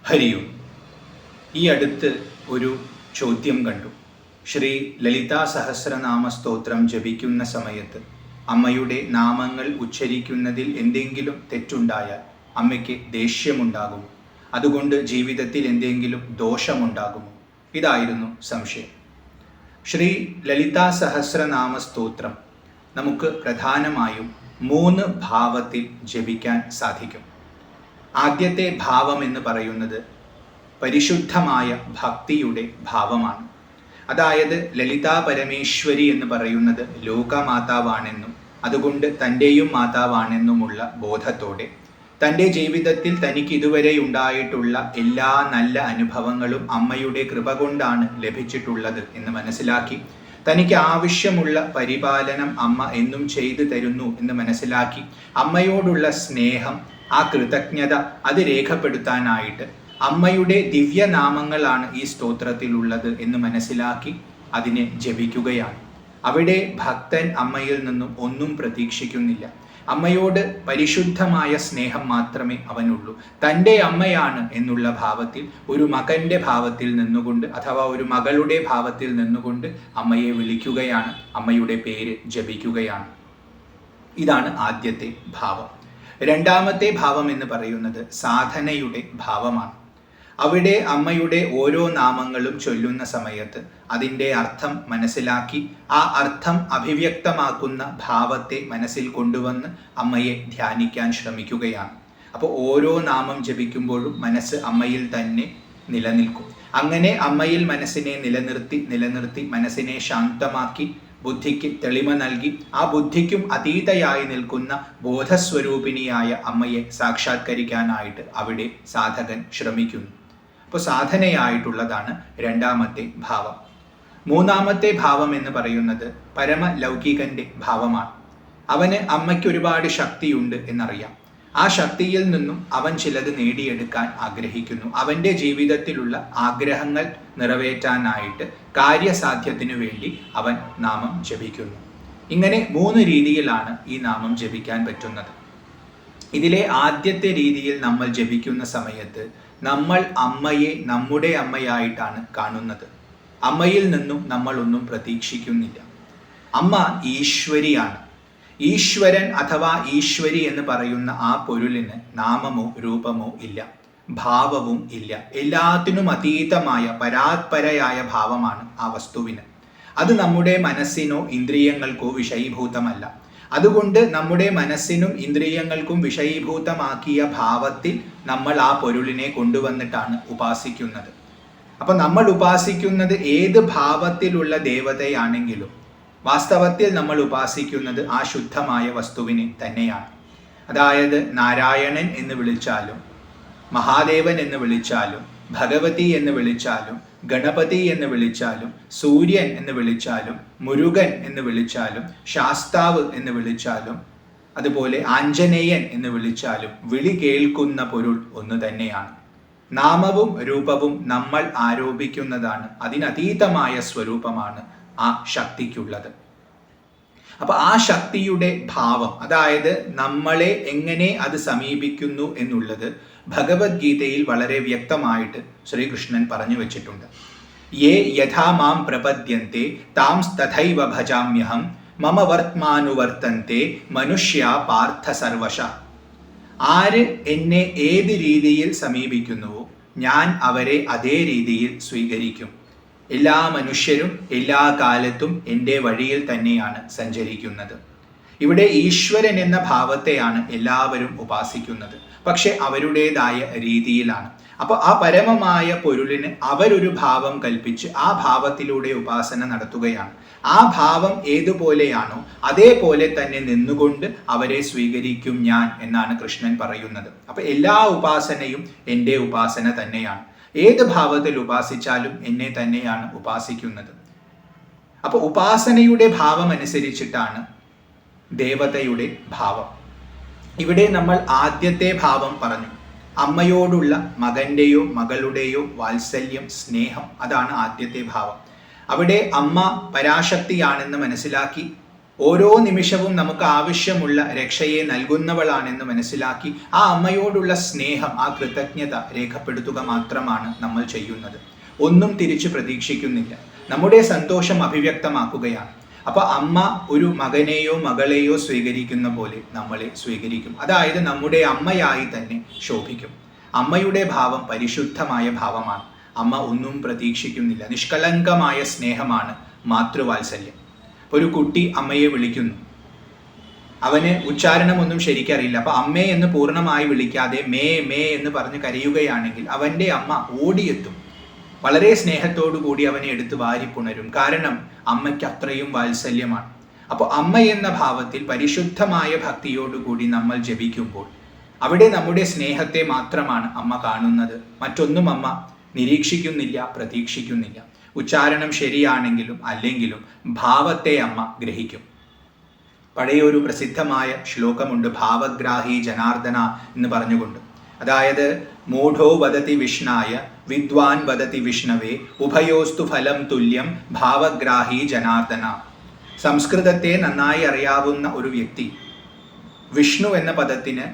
ഹരി ഓം. ഈ അടുത്ത് ഒരു ചോദ്യം കണ്ടു. ശ്രീ ലളിതാ സഹസ്രനാമ സ്തോത്രം ജപിക്കുന്ന സമയത്ത് അമ്മയുടെ നാമങ്ങൾ ഉച്ചരിക്കുന്നതിൽ എന്തെങ്കിലും തെറ്റുണ്ടായാൽ അമ്മയ്ക്ക് ദേഷ്യമുണ്ടാകുമോ? അതുകൊണ്ട് ജീവിതത്തിൽ എന്തെങ്കിലും ദോഷമുണ്ടാകുമോ? ഇതായിരുന്നു സംശയം. ശ്രീ ലളിതാ സഹസ്രനാമ സ്തോത്രം നമുക്ക് പ്രധാനമായും 3 ഭാവത്തിൽ ജപിക്കാൻ സാധിക്കും. ആദ്യത്തെ ഭാവം എന്ന് പറയുന്നത് പരിശുദ്ധമായ ഭക്തിയുടെ ഭാവമാണ്. അതായത് ലളിതാ പരമേശ്വരി എന്ന് പറയുന്നത് ലോകമാതാവാണെന്നും അതുകൊണ്ട് തൻ്റെയും മാതാവാണെന്നുമുള്ള ബോധത്തോടെ തൻ്റെ ജീവിതത്തിൽ തനിക്ക് ഇതുവരെ ഉണ്ടായിട്ടുള്ള എല്ലാ നല്ല അനുഭവങ്ങളും അമ്മയുടെ കൃപ കൊണ്ടാണ് ലഭിച്ചിട്ടുള്ളത് എന്ന് മനസ്സിലാക്കി, തനിക്ക് ആവശ്യമുള്ള പരിപാലനം അമ്മ എന്നും ചെയ്തു തരുന്നു എന്ന് മനസ്സിലാക്കി, അമ്മയോടുള്ള സ്നേഹം, ആ കൃതജ്ഞത അത് രേഖപ്പെടുത്താനായിട്ട് അമ്മയുടെ ദിവ്യനാമങ്ങളാണ് ഈ സ്തോത്രത്തിലുള്ളത് എന്ന് മനസ്സിലാക്കി അതിനെ ജപിക്കുകയാണ്. അവിടെ ഭക്തൻ അമ്മയിൽ നിന്നും ഒന്നും പ്രതീക്ഷിക്കുന്നില്ല. അമ്മയോട് പരിശുദ്ധമായ സ്നേഹം മാത്രമേ അവനുള്ളൂ. തൻ്റെ അമ്മയാണ് എന്നുള്ള ഭാവത്തിൽ, ഒരു മകൻ്റെ ഭാവത്തിൽ നിന്നുകൊണ്ട് അഥവാ ഒരു മകളുടെ ഭാവത്തിൽ നിന്നുകൊണ്ട് അമ്മയെ വിളിക്കുകയാണ്, അമ്മയുടെ പേര് ജപിക്കുകയാണ്. ഇതാണ് ആദ്യത്തെ ഭാവം. രണ്ടാമത്തെ ഭാവം എന്ന് പറയുന്നത് സാധനയുടെ ഭാവമാണ്. അവിടെ അമ്മയുടെ ഓരോ നാമങ്ങളും ചൊല്ലുന്ന സമയത്ത് അതിൻ്റെ അർത്ഥം മനസ്സിലാക്കി ആ അർത്ഥം അഭിവ്യക്തമാക്കുന്ന ഭാവത്തെ മനസ്സിൽ കൊണ്ടുവന്ന് അമ്മയെ ധ്യാനിക്കാൻ ശ്രമിക്കുകയാണ്. അപ്പോൾ ഓരോ നാമം ജപിക്കുമ്പോഴും മനസ്സ് അമ്മയിൽ തന്നെ നിലനിൽക്കും. അങ്ങനെ അമ്മയിൽ മനസ്സിനെ നിലനിർത്തി മനസ്സിനെ ശാന്തമാക്കി ബുദ്ധിക്ക് തെളിമ നൽകി ആ ബുദ്ധിക്കും അതീതയായി നിൽക്കുന്ന ബോധസ്വരൂപിണിയായ അമ്മയെ സാക്ഷാത്കരിക്കാനായിട്ട് അവിടെ സാധകൻ ശ്രമിക്കുന്നു. അപ്പോൾ സാധനയായിട്ടുള്ളതാണ് രണ്ടാമത്തെ ഭാവം. മൂന്നാമത്തെ ഭാവം എന്ന് പറയുന്നത് പരമലൗകികന്റെ ഭാവമാണ്. അവന് അമ്മയ്ക്ക് ഒരുപാട് ശക്തിയുണ്ട് എന്നറിയാം. ആ ശക്തിയിൽ നിന്നും അവൻ ചിലത് നേടിയെടുക്കാൻ ആഗ്രഹിക്കുന്നു. അവൻ്റെ ജീവിതത്തിലുള്ള ആഗ്രഹങ്ങൾ നിറവേറ്റാനായിട്ട് കാര്യസാധ്യത്തിനു വേണ്ടി അവൻ നാമം ജപിക്കുന്നു. ഇങ്ങനെ 3 രീതിയിലാണ് ഈ നാമം ജപിക്കാൻ പറ്റുന്നത്. ഇതിലെ ആദ്യത്തെ രീതിയിൽ നമ്മൾ ജപിക്കുന്ന സമയത്ത് നമ്മൾ അമ്മയെ നമ്മുടെ അമ്മയായിട്ടാണ് കാണുന്നത്. അമ്മയിൽ നിന്നും നമ്മൾ ഒന്നും പ്രതീക്ഷിക്കുന്നില്ല. അമ്മ ഈശ്വരിയാണ്. ഈശ്വരൻ അഥവാ ഈശ്വരി എന്ന് പറയുന്ന ആ പൊരുളിന് നാമമോ രൂപമോ ഇല്ല, ഭാവവും ഇല്ല. എല്ലാത്തിനും അതീതമായ പരാത്പരയായ ഭാവമാണ് ആ വസ്തുവിന്. അത് നമ്മുടെ മനസ്സിനോ ഇന്ദ്രിയങ്ങൾക്കോ വിഷയീഭൂതമല്ല. അതുകൊണ്ട് നമ്മുടെ മനസ്സിനും ഇന്ദ്രിയങ്ങൾക്കും വിഷയീഭൂതമാക്കിയ ഭാവത്തിൽ നമ്മൾ ആ പൊരുളിനെ കൊണ്ടുവന്നിട്ടാണ് ഉപാസിക്കുന്നത്. അപ്പൊ നമ്മൾ ഉപാസിക്കുന്നത് ഏത് ഭാവത്തിലുള്ള ദേവതയാണെങ്കിലും വാസ്തവത്തിൽ നമ്മൾ ഉപാസിക്കുന്നത് ആ ശുദ്ധമായ വസ്തുവിനെ തന്നെയാണ്. അതായത് നാരായണൻ എന്ന് വിളിച്ചാലും, മഹാദേവൻ എന്ന് വിളിച്ചാലും, ഭഗവതി എന്ന് വിളിച്ചാലും, ഗണപതി എന്ന് വിളിച്ചാലും, സൂര്യൻ എന്ന് വിളിച്ചാലും, മുരുകൻ എന്ന് വിളിച്ചാലും, ശാസ്താവ് എന്ന് വിളിച്ചാലും, അതുപോലെ ആഞ്ജനേയൻ എന്ന് വിളിച്ചാലും വിളി കേൾക്കുന്ന പൊരുൾ ഒന്ന് തന്നെയാണ്. നാമവും രൂപവും നമ്മൾ ആരോപിക്കുന്നതാണ്. അതിനതീതമായ സ്വരൂപമാണ് ആ ശക്തിക്കുള്ളത്. അപ്പൊ ആ ശക്തിയുടെ ഭാവം, അതായത് നമ്മളെ എങ്ങനെ അത് സമീപിക്കുന്നു എന്നുള്ളത് ഭഗവത്ഗീതയിൽ വളരെ വ്യക്തമായിട്ട് ശ്രീകൃഷ്ണൻ പറഞ്ഞു വെച്ചിട്ടുണ്ട്. യേ യഥാ മാം പ്രപദ്യന്തെ താം തഥൈവ ഭജാമ്യഹം മമ വർത്തമാനുവർത്തന്തെ മനുഷ്യ പാർത്ഥ സർവശ. ആര് എന്നെ ഏത് രീതിയിൽ സമീപിക്കുന്നുവോ ഞാൻ അവരെ അതേ രീതിയിൽ സ്വീകരിക്കും. എല്ലാ മനുഷ്യരും എല്ലാ കാലത്തും എൻ്റെ വഴിയിൽ തന്നെയാണ് സഞ്ചരിക്കുന്നത്. ഇവിടെ ഈശ്വരൻ എന്ന ഭാവത്തെയാണ് എല്ലാവരും ഉപാസിക്കുന്നത്, പക്ഷെ അവരുടേതായ രീതിയിലാണ്. അപ്പോൾ ആ പരമമായ പൊരുളിന് അവരൊരു ഭാവം കൽപ്പിച്ച് ആ ഭാവത്തിലൂടെ ഉപാസന നടത്തുകയാണ്. ആ ഭാവം ഏതുപോലെയാണോ അതേപോലെ തന്നെ നിന്നുകൊണ്ട് അവരെ സ്വീകരിക്കും ഞാൻ എന്നാണ് കൃഷ്ണൻ പറയുന്നത്. അപ്പൊ എല്ലാ ഉപാസനയും എൻ്റെ ഉപാസന തന്നെയാണ്. ഏത് ഭാവത്തിൽ ഉപാസിച്ചാലും എന്നെ തന്നെയാണ് ഉപാസിക്കുന്നത്. അപ്പൊ ഉപാസനയുടെ ഭാവം അനുസരിച്ചിട്ടാണ് ദേവതയുടെ ഭാവം. ഇവിടെ നമ്മൾ ആദ്യത്തെ ഭാവം പറഞ്ഞു, അമ്മയോടുള്ള മകൻ്റെയോ മകളുടെയോ വാത്സല്യം, സ്നേഹം, അതാണ് ആദ്യത്തെ ഭാവം. അവിടെ അമ്മ പരാശക്തിയാണെന്ന് മനസ്സിലാക്കി ഓരോ നിമിഷവും നമുക്ക് ആവശ്യമുള്ള രക്ഷയെ നൽകുന്നവളാണെന്ന് മനസ്സിലാക്കി ആ അമ്മയോടുള്ള സ്നേഹം, ആ കൃതജ്ഞത രേഖപ്പെടുത്തുക മാത്രമാണ് നമ്മൾ ചെയ്യുന്നത്. ഒന്നും തിരിച്ചു പ്രതീക്ഷിക്കുന്നില്ല. നമ്മുടെ സന്തോഷം അഭിവ്യക്തമാക്കുകയാണ്. അപ്പൊ അമ്മ ഒരു മകനെയോ മകളെയോ സ്വീകരിക്കുന്ന പോലെ നമ്മളെ സ്വീകരിക്കും. അതായത് നമ്മുടെ അമ്മയായി തന്നെ ശോഭിക്കും. അമ്മയുടെ ഭാവം പരിശുദ്ധമായ ഭാവമാണ്. അമ്മ ഒന്നും പ്രതീക്ഷിക്കുന്നില്ല. നിഷ്കളങ്കമായ സ്നേഹമാണ് മാതൃവാത്സല്യം. ഒരു കുട്ടി അമ്മയെ വിളിക്കുന്നു, അവന് ഉച്ചാരണമൊന്നും ശരിക്കറിയില്ല. അപ്പൊ അമ്മേ എന്ന് പൂർണ്ണമായി വിളിക്കാതെ മേ മേ എന്ന് പറഞ്ഞ് കരയുകയാണെങ്കിൽ അവൻ്റെ അമ്മ ഓടിയെത്തും. വളരെ സ്നേഹത്തോടു കൂടി അവനെ എടുത്ത് വാരിപ്പുണരും. കാരണം അമ്മയ്ക്ക് അത്രയും വാത്സല്യമാണ്. അപ്പോൾ അമ്മ എന്ന ഭാവത്തിൽ പരിശുദ്ധമായ ഭക്തിയോടുകൂടി നമ്മൾ ജപിക്കുമ്പോൾ അവിടെ നമ്മുടെ സ്നേഹത്തെ മാത്രമാണ് അമ്മ കാണുന്നത്. മറ്റൊന്നും അമ്മ നിരീക്ഷിക്കുന്നില്ല, പ്രതീക്ഷിക്കുന്നില്ല. ഉച്ചാരണം ശരിയാണെങ്കിലും അല്ലെങ്കിലും ഭാവത്തെ അമ്മ ഗ്രഹിക്കും. പഴയൊരു പ്രസിദ്ധമായ ശ്ലോകമുണ്ട്, ഭാവഗ്രാഹി ജനാർദ്ദന എന്ന് പറഞ്ഞുകൊണ്ട്. അതായത് മൂഢോ വദതി വിഷ്ണായ വിദ്വാൻ വദതി വിഷ്ണവേ ഉഭയോസ്തു ഫലം തുല്യം ഭാവഗ്രാഹി ജനാർദ്ദന. സംസ്കൃതത്തെ നന്നായി അറിയാവുന്ന ഒരു വ്യക്തി വിഷ്ണു എന്ന പദത്തിന്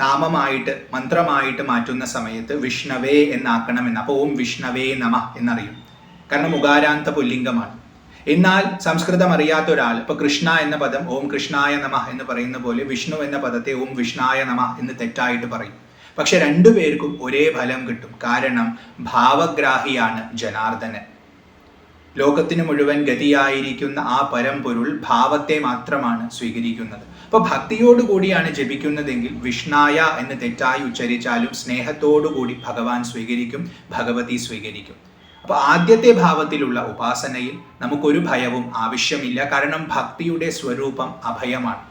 നാമമായിട്ട് മന്ത്രമായിട്ട് മാറ്റുന്ന സമയത്ത് വിഷ്ണവേ എന്നാക്കണമെന്ന്. അപ്പോൾ ഓം വിഷ്ണവേ നമ എന്നറിയും. കാരണം ഉകാരാന്ത പുല്ലിംഗമാണ്. എന്നാൽ സംസ്കൃതം അറിയാത്ത ഒരാൾ ഇപ്പൊ കൃഷ്ണ എന്ന പദം ഓം കൃഷ്ണായ നമ എന്ന് പറയുന്ന പോലെ വിഷ്ണു എന്ന പദത്തെ ഓം വിഷ്ണായ നമ എന്ന് തെറ്റായിട്ട് പറയും. പക്ഷെ രണ്ടുപേർക്കും ഒരേ ഫലം കിട്ടും. കാരണം ഭാവഗ്രാഹിയാണ് ജനാർദ്ദനൻ. ലോകത്തിന് മുഴുവൻ ഗതിയായിരിക്കുന്ന ആ പരമ്പൊരുൾ ഭാവത്തെ മാത്രമാണ് സ്വീകരിക്കുന്നത്. അപ്പൊ ഭക്തിയോടുകൂടിയാണ് ജപിക്കുന്നതെങ്കിൽ വിഷ്ണായ എന്ന് തെറ്റായി ഉച്ചരിച്ചാലും സ്നേഹത്തോടുകൂടി ഭഗവാൻ സ്വീകരിക്കും, ഭഗവതി സ്വീകരിക്കും. അപ്പൊ ആദ്യത്തെ ഭാവത്തിലുള്ള ഉപാസനയിൽ നമുക്കൊരു ഭയവും ആവശ്യമില്ല. കാരണം ഭക്തിയുടെ സ്വരൂപം അഭയമാണ്.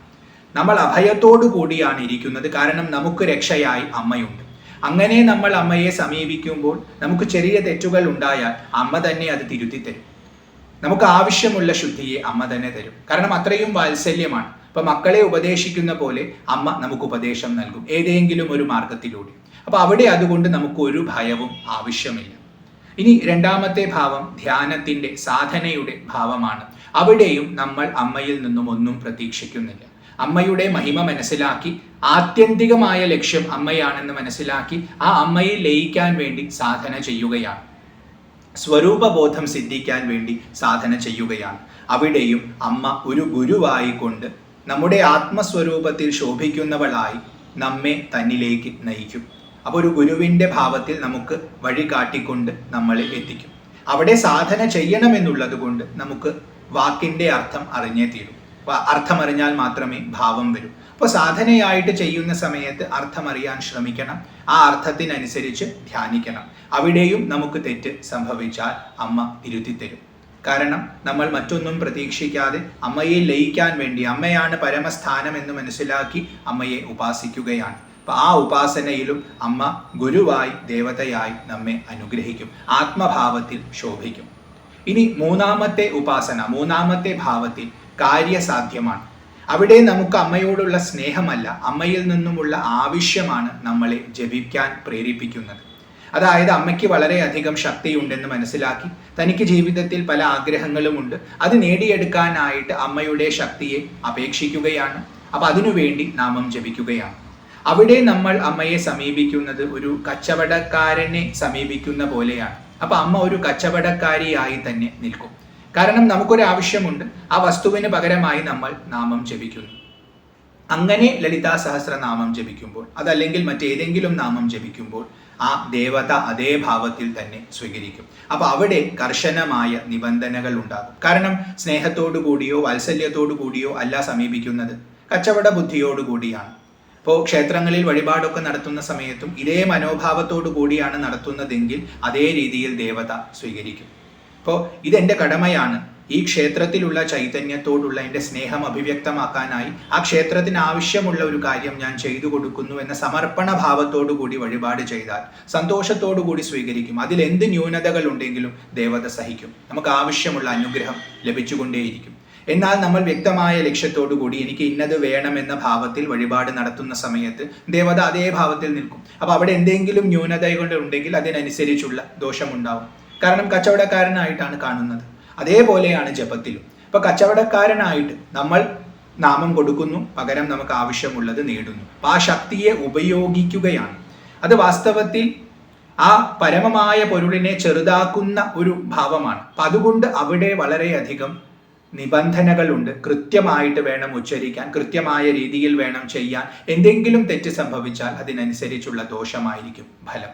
നമ്മൾ അഭയത്തോടു കൂടിയാണ് ഇരിക്കുന്നത്. കാരണം നമുക്ക് രക്ഷയായി അമ്മയുണ്ട്. അങ്ങനെ നമ്മൾ അമ്മയെ സമീപിക്കുമ്പോൾ നമുക്ക് ചെറിയ തെറ്റുകൾ ഉണ്ടായാൽ അമ്മ തന്നെ അത് തിരുത്തിത്തരും. നമുക്ക് ആവശ്യമുള്ള ശുദ്ധിയെ അമ്മ തന്നെ തരും. കാരണം അത്രയും വാത്സല്യമാണ്. അപ്പൊ മക്കളെ ഉപദേശിക്കുന്ന പോലെ അമ്മ നമുക്ക് ഉപദേശം നൽകും ഏതെങ്കിലും ഒരു മാർഗത്തിലൂടെ. അപ്പൊ അവിടെ അതുകൊണ്ട് നമുക്ക് ഒരു ഭയവും ആവശ്യമില്ല. ഇനി രണ്ടാമത്തെ ഭാവം ധ്യാനത്തിന്റെ സാധനയുടെ ഭാവമാണ്. അവിടെയും നമ്മൾ അമ്മയിൽ നിന്നും ഒന്നും പ്രതീക്ഷിക്കുന്നില്ല. അമ്മയുടെ മഹിമ മനസ്സിലാക്കി ആത്യന്തികമായ ലക്ഷ്യം അമ്മയാണെന്ന് മനസ്സിലാക്കി ആ അമ്മയെ ലയിക്കാൻ വേണ്ടി സാധന ചെയ്യുകയാണ്. സ്വരൂപബോധം സിദ്ധിക്കാൻ വേണ്ടി സാധന ചെയ്യുകയാണ്. അവിടെയും അമ്മ ഒരു ഗുരുവായിക്കൊണ്ട് നമ്മുടെ ആത്മസ്വരൂപത്തിൽ ശോഭിക്കുന്നവളായി നമ്മെ തന്നിലേക്ക് നയിക്കും. അപ്പോൾ ഒരു ഗുരുവിൻ്റെ ഭാവത്തിൽ നമുക്ക് വഴി കാട്ടിക്കൊണ്ട് നമ്മളെ എത്തിക്കും. അവിടെ സാധന ചെയ്യണമെന്നുള്ളത് കൊണ്ട് നമുക്ക് വാക്കിൻ്റെ അർത്ഥം അറിഞ്ഞേ തീരും. അർത്ഥമറിഞ്ഞാൽ മാത്രമേ ഭാവം വരൂ. അപ്പോൾ സാധനയായിട്ട് ചെയ്യുന്ന സമയത്ത് അർത്ഥമറിയാൻ ശ്രമിക്കണം. ആ അർത്ഥത്തിനനുസരിച്ച് ധ്യാനിക്കണം. അവിടെയും നമുക്ക് തെറ്റ് സംഭവിച്ചാൽ അമ്മ തിരുത്തിത്തരും. കാരണം നമ്മൾ മറ്റൊന്നും പ്രതീക്ഷിക്കാതെ അമ്മയെ ലയിക്കാൻ വേണ്ടി അമ്മയാണ് പരമസ്ഥാനം എന്ന് മനസ്സിലാക്കി അമ്മയെ ഉപാസിക്കുകയാണ്. അപ്പം ആ ഉപാസനയിലും അമ്മ ഗുരുവായി ദേവതയായി നമ്മെ അനുഗ്രഹിക്കും, ആത്മഭാവത്തിൽ ശോഭിക്കും. ഇനി മൂന്നാമത്തെ ഉപാസന, മൂന്നാമത്തെ ഭാവത്തിൽ കാര്യസാധ്യമാണ്. അവിടെ നമുക്ക് അമ്മയോടുള്ള സ്നേഹമല്ല, അമ്മയിൽ നിന്നുമുള്ള ആവശ്യമാണ് നമ്മളെ ജപിക്കാൻ പ്രേരിപ്പിക്കുന്നത്. അതായത് അമ്മയ്ക്ക് വളരെയധികം ശക്തിയുണ്ടെന്ന് മനസ്സിലാക്കി തനിക്ക് ജീവിതത്തിൽ പല ആഗ്രഹങ്ങളുമുണ്ട്. അത് നേടിയെടുക്കാനായിട്ട് അമ്മയുടെ ശക്തിയെ അപേക്ഷിക്കുകയാണ്. അപ്പം അതിനുവേണ്ടി നാമം ജപിക്കുകയാണ്. അവിടെ നമ്മൾ അമ്മയെ സമീപിക്കുന്നത് ഒരു കച്ചവടക്കാരനെ സമീപിക്കുന്ന പോലെയാണ്. അപ്പം അമ്മ ഒരു കച്ചവടക്കാരിയായി തന്നെ നിൽക്കും. കാരണം നമുക്കൊരാവശ്യമുണ്ട്, ആ വസ്തുവിന് പകരമായി നമ്മൾ നാമം ജപിക്കുന്നു. അങ്ങനെ ലളിതാ സഹസ്രനാമം ജപിക്കുമ്പോൾ അതല്ലെങ്കിൽ മറ്റേതെങ്കിലും നാമം ജപിക്കുമ്പോൾ ആ ദേവത അതേ ഭാവത്തിൽ തന്നെ സ്വീകരിക്കും. അപ്പൊ അവിടെ കർശനമായ നിബന്ധനകൾ ഉണ്ടാകും. കാരണം സ്നേഹത്തോടു കൂടിയോ വാത്സല്യത്തോടു കൂടിയോ അല്ല സമീപിക്കുന്നത്, കച്ചവട ബുദ്ധിയോടുകൂടിയാണ്. ഇപ്പോൾ ക്ഷേത്രങ്ങളിൽ വഴിപാടൊക്കെ നടത്തുന്ന സമയത്തും ഇതേ മനോഭാവത്തോടു കൂടിയാണ് നടത്തുന്നതെങ്കിൽ അതേ രീതിയിൽ ദേവത സ്വീകരിക്കും. അപ്പോൾ ഇതെൻ്റെ കടമയാണ്, ഈ ക്ഷേത്രത്തിലുള്ള ചൈതന്യത്തോടുള്ള എൻ്റെ സ്നേഹം അഭിവ്യക്തമാക്കാനായി ആ ക്ഷേത്രത്തിന് ആവശ്യമുള്ള ഒരു കാര്യം ഞാൻ ചെയ്തു കൊടുക്കുന്നു എന്ന സമർപ്പണ ഭാവത്തോടു കൂടി വഴിപാട് ചെയ്താൽ സന്തോഷത്തോടു കൂടി സ്വീകരിക്കും. അതിലെന്ത് ന്യൂനതകൾ ഉണ്ടെങ്കിലും ദേവത സഹിക്കും. നമുക്ക് ആവശ്യമുള്ള അനുഗ്രഹം ലഭിച്ചുകൊണ്ടേയിരിക്കും. എന്നാൽ നമ്മൾ വ്യക്തമായ ലക്ഷ്യത്തോടു കൂടി എനിക്ക് ഇന്നത് വേണമെന്ന ഭാവത്തിൽ വഴിപാട് നടത്തുന്ന സമയത്ത് ദേവത അതേ ഭാവത്തിൽ നിൽക്കും. അപ്പോൾ അവിടെ എന്തെങ്കിലും ന്യൂനതകൾ ഉണ്ടെങ്കിൽ അതിനനുസരിച്ചുള്ള ദോഷമുണ്ടാവും. കാരണം കച്ചവടക്കാരനായിട്ടാണ് കാണുന്നത്. അതേപോലെയാണ് ജപത്തിലും. ഇപ്പൊ കച്ചവടക്കാരനായിട്ട് നമ്മൾ നാമം കൊടുക്കുന്നു, പകരം നമുക്ക് ആവശ്യമുള്ളത് നേടുന്നു. അപ്പൊ ആ ശക്തിയെ ഉപയോഗിക്കുകയാണ്. അത് വാസ്തവത്തിൽ ആ പരമമായ പൊരുളിനെ ചെറുതാക്കുന്ന ഒരു ഭാവമാണ്. അപ്പൊ അതുകൊണ്ട് അവിടെ വളരെയധികം നിബന്ധനകളുണ്ട്. കൃത്യമായിട്ട് വേണം ഉച്ചരിക്കാൻ, കൃത്യമായ രീതിയിൽ വേണം ചെയ്യാൻ. എന്തെങ്കിലും തെറ്റ് സംഭവിച്ചാൽ അതിനനുസരിച്ചുള്ള ദോഷമായിരിക്കും ഫലം.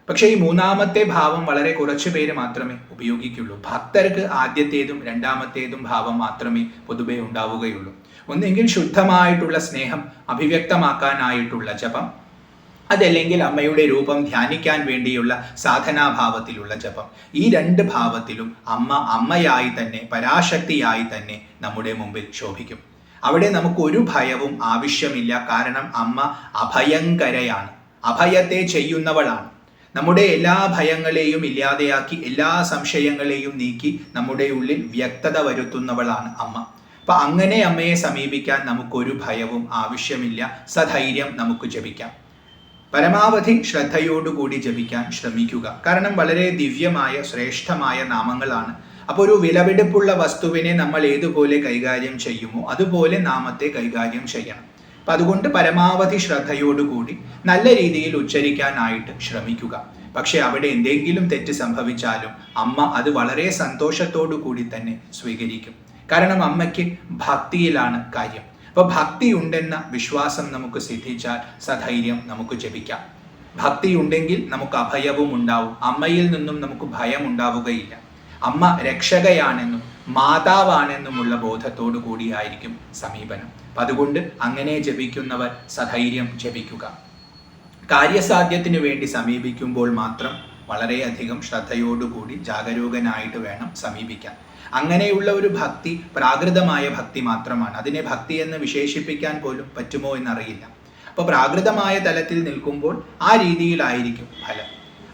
പക്ഷേ ഈ മൂന്നാമത്തെ ഭാവം വളരെ കുറച്ചു പേര് മാത്രമേ ഉപയോഗിക്കുള്ളൂ. ഭക്തർക്ക് ആദ്യത്തേതും രണ്ടാമത്തേതും ഭാവം മാത്രമേ പൊതുവെ ഉണ്ടാവുകയുള്ളൂ. ഒന്നെങ്കിൽ ശുദ്ധമായിട്ടുള്ള സ്നേഹം അഭിവ്യക്തമാക്കാനായിട്ടുള്ള ജപം, അതല്ലെങ്കിൽ അമ്മയുടെ രൂപം ധ്യാനിക്കാൻ വേണ്ടിയുള്ള സാധനാഭാവത്തിലുള്ള ജപം. ഈ രണ്ട് ഭാവത്തിലും അമ്മ അമ്മയായി തന്നെ, പരാശക്തിയായി തന്നെ നമ്മുടെ മുമ്പിൽ ശോഭിക്കും. അവിടെ നമുക്ക് ഒരു ഭയവും ആവശ്യമില്ല. കാരണം അമ്മ അഭയങ്കരയാണ്, അഭയത്തെ ചെയ്യുന്നവളാണ്. നമ്മുടെ എല്ലാ ഭയങ്ങളെയും ഇല്ലാതെയാക്കി, എല്ലാ സംശയങ്ങളെയും നീക്കി നമ്മുടെ ഉള്ളിൽ വ്യക്തത വരുത്തുന്നവളാണ് അമ്മ. അപ്പൊ അങ്ങനെ അമ്മയെ സമീപിക്കാൻ നമുക്കൊരു ഭയവും ആവശ്യമില്ല. സധൈര്യം നമുക്ക് ജപിക്കാം. പരമാവധി ശ്രദ്ധയോടുകൂടി ജപിക്കാൻ ശ്രമിക്കുക. കാരണം വളരെ ദിവ്യമായ ശ്രേഷ്ഠമായ നാമങ്ങളാണ്. അപ്പോൾ ഒരു വിലപിടിപ്പുള്ള വസ്തുവിനെ നമ്മൾ ഏതുപോലെ കൈകാര്യം ചെയ്യുമോ അതുപോലെ നാമത്തെ കൈകാര്യം ചെയ്യണം. അപ്പം അതുകൊണ്ട് പരമാവധി ശ്രദ്ധയോടുകൂടി നല്ല രീതിയിൽ ഉച്ചരിക്കാനായിട്ട് ശ്രമിക്കുക. പക്ഷെ അവിടെ എന്തെങ്കിലും തെറ്റ് സംഭവിച്ചാലും അമ്മ അത് വളരെ സന്തോഷത്തോടു കൂടി തന്നെ സ്വീകരിക്കും. കാരണം അമ്മയ്ക്ക് ഭക്തിയിലാണ് കാര്യം. അപ്പോൾ ഭക്തി ഉണ്ടെന്ന വിശ്വാസം നമുക്ക് സിദ്ധിച്ചാൽ സധൈര്യം നമുക്ക് ജപിക്കാം. ഭക്തി ഉണ്ടെങ്കിൽ നമുക്ക് അഭയവും ഉണ്ടാവും. അമ്മയിൽ നിന്നും നമുക്ക് ഭയം ഉണ്ടാവുകയില്ല. അമ്മ രക്ഷകയാണെന്നും മാതാവാണെന്നുമുള്ള ബോധത്തോടു കൂടിയായിരിക്കും സമീപനം. അപ്പം അതുകൊണ്ട് അങ്ങനെ ജപിക്കുന്നവർ സധൈര്യം ജപിക്കുക. കാര്യസാധ്യത്തിനു വേണ്ടി സമീപിക്കുമ്പോൾ മാത്രം വളരെയധികം ശ്രദ്ധയോടുകൂടി ജാഗരൂകനായിട്ട് വേണം സമീപിക്കാൻ. അങ്ങനെയുള്ള ഒരു ഭക്തി പ്രാകൃതമായ ഭക്തി മാത്രമാണ്. അതിനെ ഭക്തി എന്ന് വിശേഷിപ്പിക്കാൻ പോലും പറ്റുമോ എന്നറിയില്ല. അപ്പോൾ പ്രാകൃതമായ തലത്തിൽ നിൽക്കുമ്പോൾ ആ രീതിയിലായിരിക്കും ഫലം.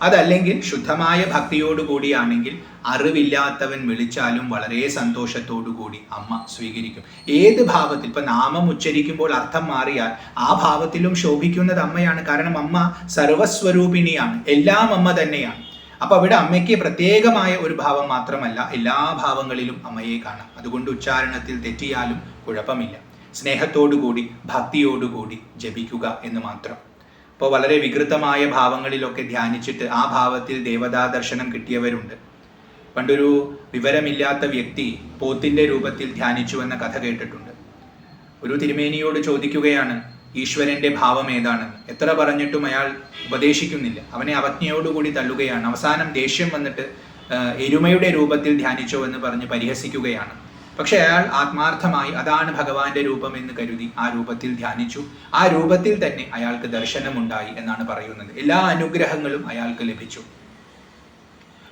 അതല്ലെങ്കിൽ ശുദ്ധമായ ഭക്തിയോടുകൂടിയാണെങ്കിൽ അറിവില്ലാത്തവൻ വിളിച്ചാലും വളരെ സന്തോഷത്തോടുകൂടി അമ്മ സ്വീകരിക്കും. ഏത് ഭാവത്തിൽ, ഇപ്പൊ നാമം ഉച്ചരിക്കുമ്പോൾ അർത്ഥം മാറിയാൽ ആ ഭാവത്തിലും ശോഭിക്കുന്നത് അമ്മയാണ്. കാരണം അമ്മ സർവസ്വരൂപിണിയാണ്, എല്ലാം അമ്മ തന്നെയാണ്. അപ്പൊ അവിടെ അമ്മയ്ക്ക് പ്രത്യേകമായ ഒരു ഭാവം മാത്രമല്ല, എല്ലാ ഭാവങ്ങളിലും അമ്മയെ കാണാം. അതുകൊണ്ട് ഉച്ചാരണത്തിൽ തെറ്റിയാലും കുഴപ്പമില്ല. സ്നേഹത്തോടുകൂടി ഭക്തിയോടുകൂടി ജപിക്കുക എന്ന് മാത്രം. അപ്പോൾ വളരെ വികൃതമായ ഭാവങ്ങളിലൊക്കെ ധ്യാനിച്ചിട്ട് ആ ഭാവത്തിൽ ദേവതാ ദർശനം കിട്ടിയവരുണ്ട്. പണ്ടൊരു വിവരമില്ലാത്ത വ്യക്തി പോത്തിന്റെ രൂപത്തിൽ ധ്യാനിച്ചു എന്ന കഥ കേട്ടിട്ടുണ്ട്. ഒരു തിരുമേനിയോട് ചോദിക്കുകയാണ് ഈശ്വരന്റെ ഭാവം ഏതാണെന്ന്. എത്ര പറഞ്ഞിട്ടും അയാൾ ഉപദേശിക്കുന്നില്ല. അവനെ അവജ്ഞയോടുകൂടി തള്ളുകയാണ്. അവസാനം ദേഷ്യം വന്നിട്ട് എരുമയുടെ രൂപത്തിൽ ധ്യാനിച്ചോ എന്ന് പറഞ്ഞ് പരിഹസിക്കുകയാണ്. പക്ഷെ അയാൾ ആത്മാർത്ഥമായി അതാണ് ഭഗവാന്റെ രൂപം എന്ന് കരുതി ആ രൂപത്തിൽ ധ്യാനിച്ചു. ആ രൂപത്തിൽ തന്നെ അയാൾക്ക് ദർശനമുണ്ടായി എന്നാണ് പറയുന്നത്. എല്ലാ അനുഗ്രഹങ്ങളും അയാൾക്ക് ലഭിച്ചു.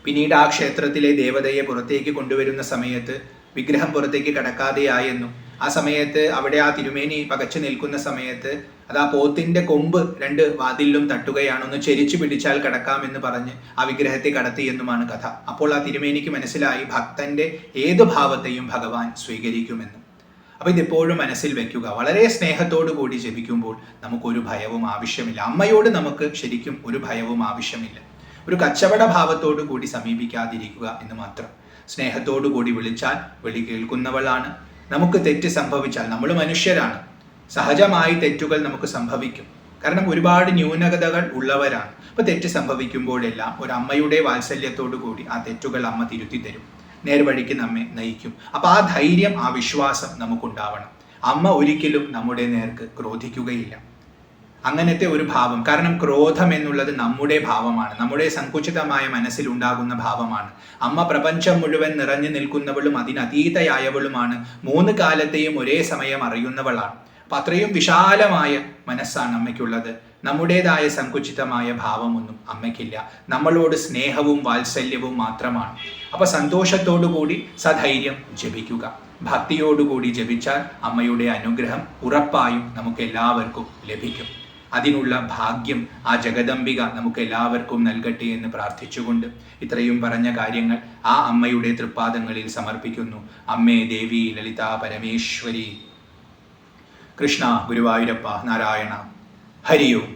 പിന്നീട് ആ ക്ഷേത്രത്തിലെ ദേവതയെ പുറത്തേക്ക് കൊണ്ടുവരുന്ന സമയത്ത് വിഗ്രഹം പുറത്തേക്ക് കടക്കാതെയായെന്നും ആ സമയത്ത് അവിടെ ആ തിരുമേനി പകച്ചു നിൽക്കുന്ന സമയത്ത് അത് ആ പോത്തിന്റെ കൊമ്പ് രണ്ട് വാതിലിലും തട്ടുകയാണ്. ഒന്ന് ചെരിച്ചു പിടിച്ചാൽ കടക്കാമെന്ന് പറഞ്ഞ് ആ വിഗ്രഹത്തെ കടത്തിയെന്നുമാണ് കഥ. അപ്പോൾ ആ തിരുമേനിക്ക് മനസ്സിലായി ഭക്തന്റെ ഏത് ഭാവത്തെയും ഭഗവാൻ സ്വീകരിക്കുമെന്ന്. അപ്പൊ ഇതെപ്പോഴും മനസ്സിൽ വെക്കുക. വളരെ സ്നേഹത്തോടു കൂടി ജപിക്കുമ്പോൾ നമുക്കൊരു ഭയവും ആവശ്യമില്ല. അമ്മയോട് നമുക്ക് ശരിക്കും ഒരു ഭയവും ആവശ്യമില്ല. ഒരു കച്ചവട ഭാവത്തോടു കൂടി സമീപിക്കാതിരിക്കുക എന്ന് മാത്രം. സ്നേഹത്തോടു കൂടി വിളിച്ചാൽ വിളി കേൾക്കുന്നവളാണ്. നമുക്ക് തെറ്റ് സംഭവിച്ചാൽ, നമ്മൾ മനുഷ്യരാണ്, സഹജമായി തെറ്റുകൾ നമുക്ക് സംഭവിക്കും. കാരണം ഒരുപാട് ന്യൂനതകൾ ഉള്ളവരാണ്. അപ്പൊ തെറ്റ് സംഭവിക്കുമ്പോഴെല്ലാം ഒരു അമ്മയുടെ വാത്സല്യത്തോടു കൂടി ആ തെറ്റുകൾ അമ്മ തിരുത്തി തരും, നേർവഴിക്ക് നമ്മെ നയിക്കും. അപ്പൊ ആ ധൈര്യം, ആ വിശ്വാസം നമുക്കുണ്ടാവണം. അമ്മ ഒരിക്കലും നമ്മുടെ നേർക്ക് ക്രോധിക്കുകയില്ല. അങ്ങനത്തെ ഒരു ഭാവം. കാരണം ക്രോധം എന്നുള്ളത് നമ്മുടെ ഭാവമാണ്, നമ്മുടെ സങ്കുചിതമായ മനസ്സിലുണ്ടാകുന്ന ഭാവമാണ്. അമ്മ പ്രപഞ്ചം മുഴുവൻ നിറഞ്ഞു നിൽക്കുന്നവളും അതിനതീതയായവളുമാണ്. 3 കാലത്തെയും ഒരേ സമയം അറിയുന്നവളാണ്. അപ്പൊ അത്രയും വിശാലമായ മനസ്സാണ് അമ്മയ്ക്കുള്ളത്. നമ്മുടേതായ സങ്കുചിതമായ ഭാവമൊന്നും അമ്മയ്ക്കില്ല. നമ്മളോട് സ്നേഹവും വാത്സല്യവും മാത്രമാണ്. അപ്പൊ സന്തോഷത്തോടുകൂടി സധൈര്യം ജപിക്കുക. ഭക്തിയോടുകൂടി ജപിച്ചാൽ അമ്മയുടെ അനുഗ്രഹം ഉറപ്പായും നമുക്ക് എല്ലാവർക്കും ലഭിക്കും. അതിനുള്ള ഭാഗ്യം ആ ജഗദംബിക നമുക്ക് എല്ലാവർക്കും നൽകട്ടെ എന്ന് പ്രാർത്ഥിച്ചുകൊണ്ട് ഇത്രയും പറഞ്ഞ കാര്യങ്ങൾ ആ അമ്മയുടെ തൃപ്പാദങ്ങളിൽ സമർപ്പിക്കുന്നു. അമ്മേ ദേവി ലളിത പരമേശ്വരി. കൃഷ്ണ ഗുരുവായൂരപ്പ നാരായണ. ഹരിയോം.